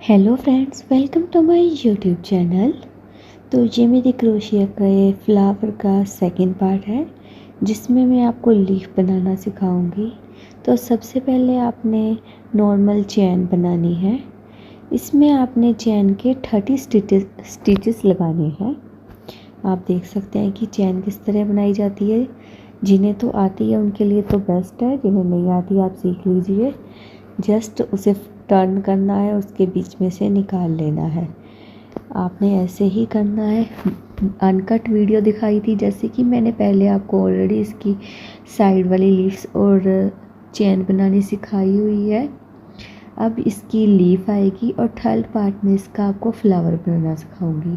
Hello friends, welcome to my YouTube channel. तो ये मेरे क्रोशिया का ये फ्लावर का सेकंड पार्ट है जिसमें मैं आपको लीफ बनाना सिखाऊंगी। तो सबसे पहले आपने नॉर्मल चैन बनानी है। इसमें आपने चैन के 30 स्टिचेस लगाने हैं। आप देख सकते हैं कि चैन किस तरह बनाई जाती है। जिन्हें तो आती है उनके लिए तो बेस्ट है, जिन्हें नहीं आती आप सीख लीजिए। जस्ट उसे टर्न करना है, उसके बीच में से निकाल लेना है। आपने ऐसे ही करना है। अनकट वीडियो दिखाई थी, जैसे कि मैंने पहले आपको ऑलरेडी इसकी साइड वाली लीव्स और चैन बनानी सिखाई हुई है। अब इसकी लीफ आएगी और थर्ड पार्ट में इसका आपको फ्लावर बनाना सिखाऊंगी।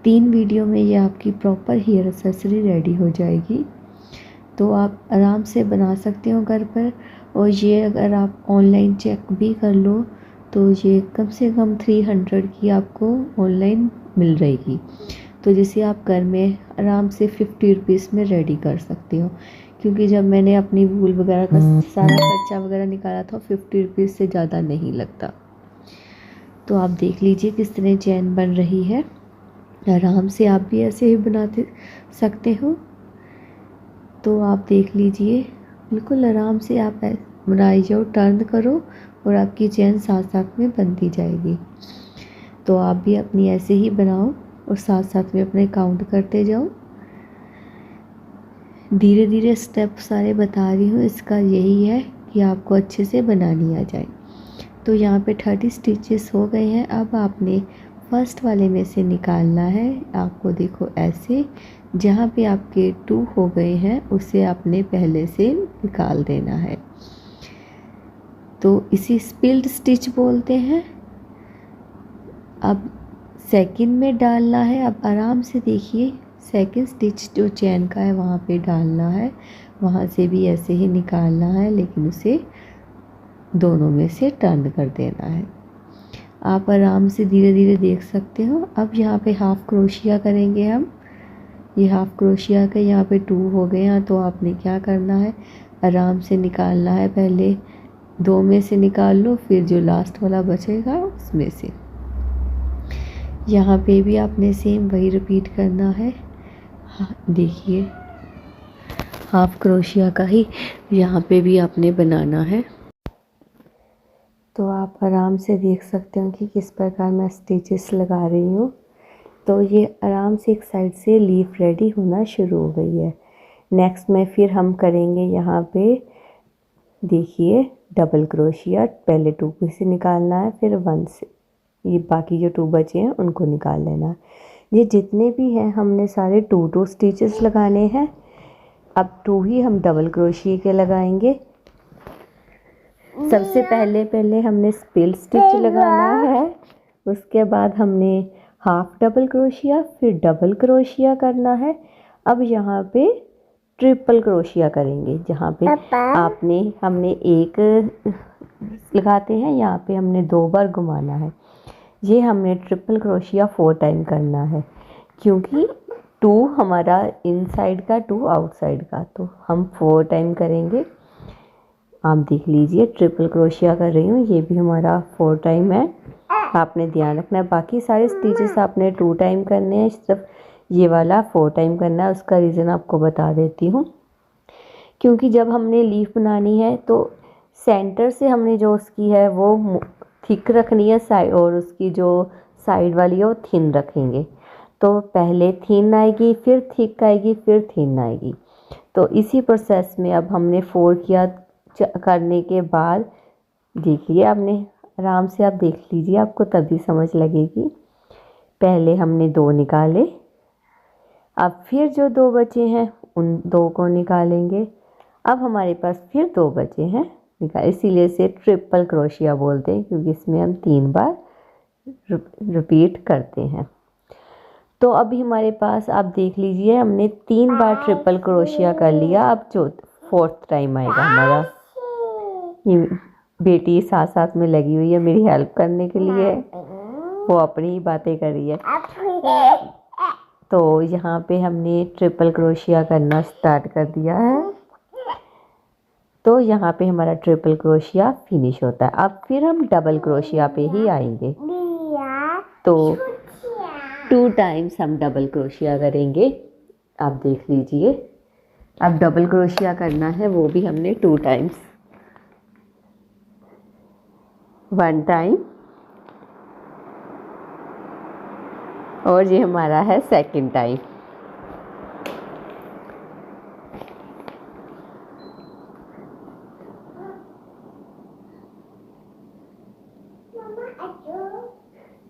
3 वीडियो में ये आपकी प्रॉपर हेयर एक्सेसरी रेडी हो जाएगी। तो आप आराम से बना सकते हो घर पर। और ये अगर आप ऑनलाइन चेक भी कर लो तो ये कम से कम 300 की आपको ऑनलाइन मिल रहेगी। तो जिसे आप घर में आराम से 50 रुपीज़ में रेडी कर सकते हो। क्योंकि जब मैंने अपनी वूल वगैरह का सारा खर्चा वगैरह निकाला था 50 रुपीज़ से ज़्यादा नहीं लगता। तो आप देख लीजिए किस तरह चैन बन रही है। आराम से आप भी ऐसे ही बनाते सकते हो। तो आप देख लीजिए, बिल्कुल आराम से आप बनाई जाओ, टर्न करो और आपकी चैन साथ साथ में बनती जाएगी। तो आप भी अपनी ऐसे ही बनाओ और साथ साथ में अपने काउंट करते जाओ। धीरे धीरे स्टेप सारे बता रही हूँ, इसका यही है कि आपको अच्छे से बनानी आ जाए। तो यहाँ पे 30 स्टिचेस हो गए हैं। अब आपने फर्स्ट वाले में से निकालना है। आपको देखो ऐसे, जहाँ पे आपके 2 हो गए हैं उसे आपने पहले से निकाल देना है। तो इसी स्पिल्ड स्टिच बोलते हैं। अब सेकंड में डालना है। अब आराम से देखिए, सेकंड स्टिच जो चैन का है वहाँ पे डालना है। वहाँ से भी ऐसे ही निकालना है, लेकिन उसे दोनों में से टर्न कर देना है। आप आराम से धीरे धीरे देख सकते हो। अब यहाँ पे हाफ क्रोशिया करेंगे हम। ये हाफ क्रोशिया के यहाँ पे 2 हो गए हैं। तो आपने क्या करना है, आराम से निकालना है। पहले 2 में से निकाल लो, फिर जो लास्ट वाला बचेगा उसमें से। यहाँ पे भी आपने सेम वही रिपीट करना है। हाँ, देखिए हाफ क्रोशिया का ही यहाँ पे भी आपने बनाना है। तो आप आराम से देख सकते हो कि किस प्रकार मैं स्टिचेस लगा रही हूँ। तो ये आराम से एक साइड से लीफ रेडी होना शुरू हो गई है। नेक्स्ट में फिर हम करेंगे यहाँ पे, देखिए डबल क्रोशिया। पहले 2 में से निकालना है, फिर 1 से ये बाकी जो 2 बचे हैं उनको निकाल लेना है। ये जितने भी हैं हमने सारे 2 स्टिचेस लगाने हैं। अब 2 ही हम डबल क्रोशिया के लगाएंगे। सबसे पहले हमने स्पिल स्टिच लगाना है। उसके बाद हमने हाफ डबल क्रोशिया, फिर डबल क्रोशिया करना है। अब यहाँ पे ट्रिपल क्रोशिया करेंगे। जहाँ पे हमने एक लगाते हैं, यहाँ पे हमने 2 बार घुमाना है। ये हमने ट्रिपल क्रोशिया 4 टाइम करना है, क्योंकि 2 हमारा इनसाइड का, 2 आउटसाइड का। तो हम 4 टाइम करेंगे। आप देख लीजिए, ट्रिपल क्रोशिया कर रही हूँ। ये भी हमारा 4 टाइम है। आपने ध्यान रखना है, बाकी सारे स्टिचेस आपने 2 टाइम करने हैं, सिर्फ ये वाला 4 टाइम करना है। उसका रीज़न आपको बता देती हूँ। क्योंकि जब हमने लीफ बनानी है तो सेंटर से हमने जो उसकी है वो थिक रखनी है साइड, और उसकी जो साइड वाली है वो थिन रखेंगे। तो पहले थिन आएगी, फिर थिक आएगी, फिर थिन आएगी। तो इसी प्रोसेस में अब हमने 4 किया करने के बाद, देखिए आपने आराम से आप देख लीजिए, आपको तभी समझ लगेगी। पहले हमने 2 निकाले, अब फिर जो 2 बचे हैं उन 2 को निकालेंगे। अब हमारे पास फिर 2 बचे हैं, इसीलिए इसे ट्रिपल क्रोशिया बोलते हैं, क्योंकि इसमें हम 3 बार रिपीट करते हैं। तो अभी हमारे पास आप देख लीजिए, हमने 3 बार ट्रिपल क्रोशिया कर लिया। अब जो 4th टाइम आएगा हमारा। ये बेटी साथ साथ में लगी हुई है मेरी हेल्प करने के लिए, वो अपनी ही बातें कर रही है। तो यहाँ पे हमने ट्रिपल क्रोशिया करना स्टार्ट कर दिया है। तो यहाँ पे हमारा ट्रिपल क्रोशिया फिनिश होता है। अब फिर हम डबल क्रोशिया पे ही आएंगे। तो 2 टाइम्स हम डबल क्रोशिया करेंगे। आप देख लीजिए, अब डबल क्रोशिया करना है, वो भी हमने 2 टाइम्स, 1 टाइम और ये हमारा है सेकंड टाइम।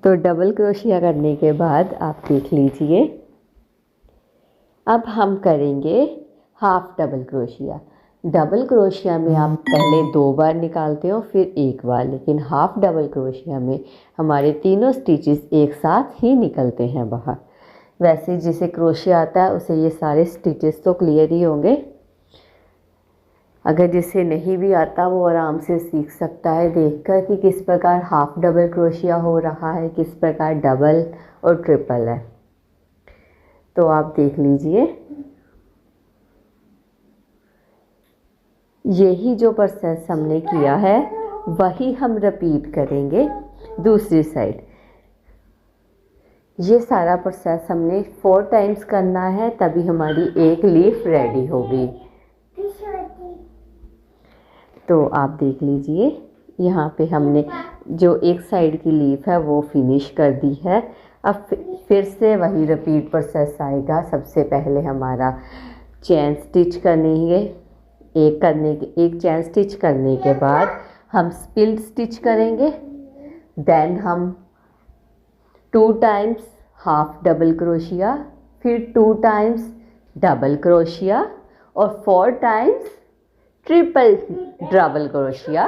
तो डबल क्रोशिया करने के बाद आप देख लीजिए, अब हम करेंगे half double crochet. Double crochet में आप पहले 2 बार निकालते हो फिर 1 बार, लेकिन हाफ डबल क्रोशिया में हमारे तीनों स्टिचेस एक साथ ही निकलते हैं बाहर। वैसे जिसे क्रोशिया आता है उसे ये सारे स्टिचेस तो क्लियर ही होंगे, अगर जिसे नहीं भी आता वो आराम से सीख सकता है देखकर कि किस प्रकार हाफ डबल क्रोशिया हो रहा है, किस प्रकार डबल और ट्रिपल है। तो आप देख लीजिए, यही जो प्रोसेस हमने किया है वही हम रिपीट करेंगे दूसरी साइड। ये सारा प्रोसेस हमने 4 टाइम्स करना है, तभी हमारी एक लीफ रेडी होगी। तो आप देख लीजिए, यहाँ पे हमने जो एक साइड की लीफ है वो फिनिश कर दी है। अब फिर से वही रिपीट प्रोसेस आएगा। सबसे पहले हमारा चेन स्टिच करनी है, एक चेन स्टिच करने के बाद हम स्पिल्ड स्टिच करेंगे। देन हम 2 टाइम्स हाफ डबल क्रोशिया, फिर 2 टाइम्स डबल क्रोशिया और 4 टाइम्स ट्रिपल डबल क्रोशिया।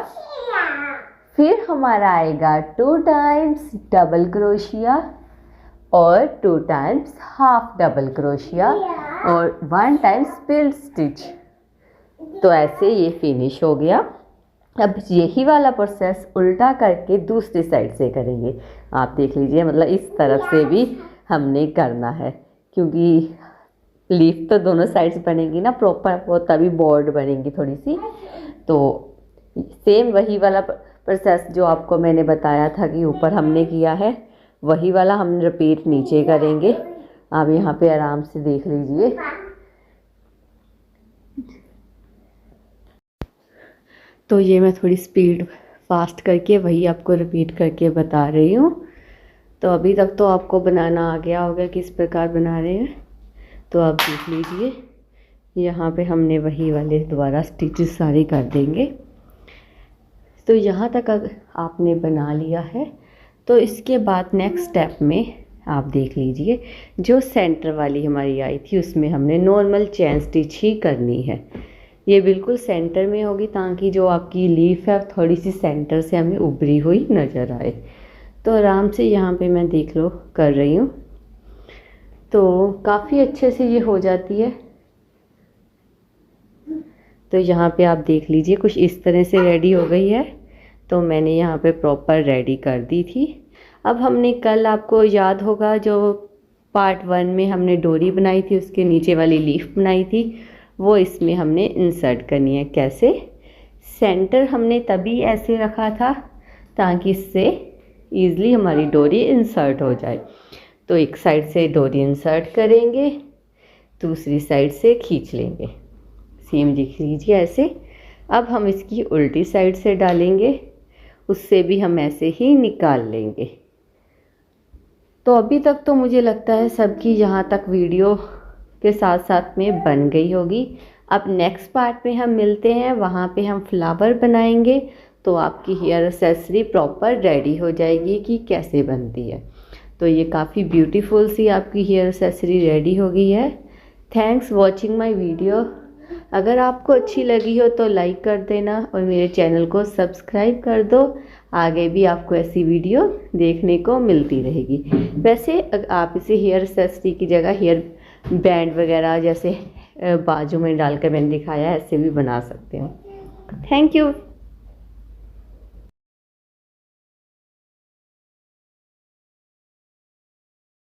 फिर हमारा आएगा 2 टाइम्स डबल क्रोशिया और 2 टाइम्स हाफ डबल क्रोशिया और 1 टाइम स्पिल्ड स्टिच। तो ऐसे ये फिनिश हो गया। अब यही वाला प्रोसेस उल्टा करके दूसरी साइड से करेंगे। आप देख लीजिए, मतलब इस तरफ से भी हमने करना है, क्योंकि लीफ तो दोनों साइड्स बनेगी ना प्रॉपर, वो तभी बॉर्ड बनेगी थोड़ी सी। तो सेम वही वाला प्रोसेस जो आपको मैंने बताया था कि ऊपर हमने किया है, वही वाला हम रिपीट नीचे करेंगे। आप यहाँ पे आराम से देख लीजिए। तो ये मैं थोड़ी स्पीड फास्ट करके वही आपको रिपीट करके बता रही हूँ। तो अभी तक तो आपको बनाना आ गया होगा किस प्रकार बना रहे हैं। तो आप देख लीजिए, यहाँ पे हमने वही वाले दोबारा स्टिचेस सारे कर देंगे। तो यहाँ तक अगर आपने बना लिया है तो इसके बाद नेक्स्ट स्टेप में आप देख लीजिए, जो सेंटर वाली हमारी आई थी उसमें हमने नॉर्मल चेन स्टिच ही करनी है। ये बिल्कुल सेंटर में होगी ताकि जो आपकी लीफ है थोड़ी सी सेंटर से हमें उभरी हुई नज़र आए। तो आराम से यहाँ पे मैं देख लो कर रही हूँ, तो काफ़ी अच्छे से ये हो जाती है। तो यहाँ पे आप देख लीजिए कुछ इस तरह से रेडी हो गई है। तो मैंने यहाँ पे प्रॉपर रेडी कर दी थी। अब हमने कल, आपको याद होगा, जो पार्ट 1 में हमने डोरी बनाई थी, उसके नीचे वाली लीफ बनाई थी, वो इसमें हमने इंसर्ट करनी है। कैसे? सेंटर हमने तभी ऐसे रखा था ताकि इससे ईज़िली हमारी डोरी इंसर्ट हो जाए। तो एक साइड से डोरी इंसर्ट करेंगे, दूसरी साइड से खींच लेंगे। सेम देख लीजिए ऐसे। अब हम इसकी उल्टी साइड से डालेंगे, उससे भी हम ऐसे ही निकाल लेंगे। तो अभी तक तो मुझे लगता है सबकी यहाँ तक वीडियो के साथ साथ में बन गई होगी। अब नेक्स्ट पार्ट में हम मिलते हैं, वहाँ पे हम फ्लावर बनाएंगे। तो आपकी हेयर एक्सेसरी प्रॉपर रेडी हो जाएगी कि कैसे बनती है। तो ये काफ़ी ब्यूटीफुल सी आपकी हेयर एक्सेसरी रेडी हो गई है। Thanks watching my video. अगर आपको अच्छी लगी हो तो लाइक कर देना और मेरे चैनल को सब्सक्राइब कर दो। आगे भी आपको ऐसी वीडियो देखने को मिलती रहेगी। वैसे आप इसे हेयर एक्सेसरी की जगह हेयर बैंड वगैरह जैसे बाजू में डालकर मैंने दिखाया है, ऐसे भी बना सकते हो। Thank you.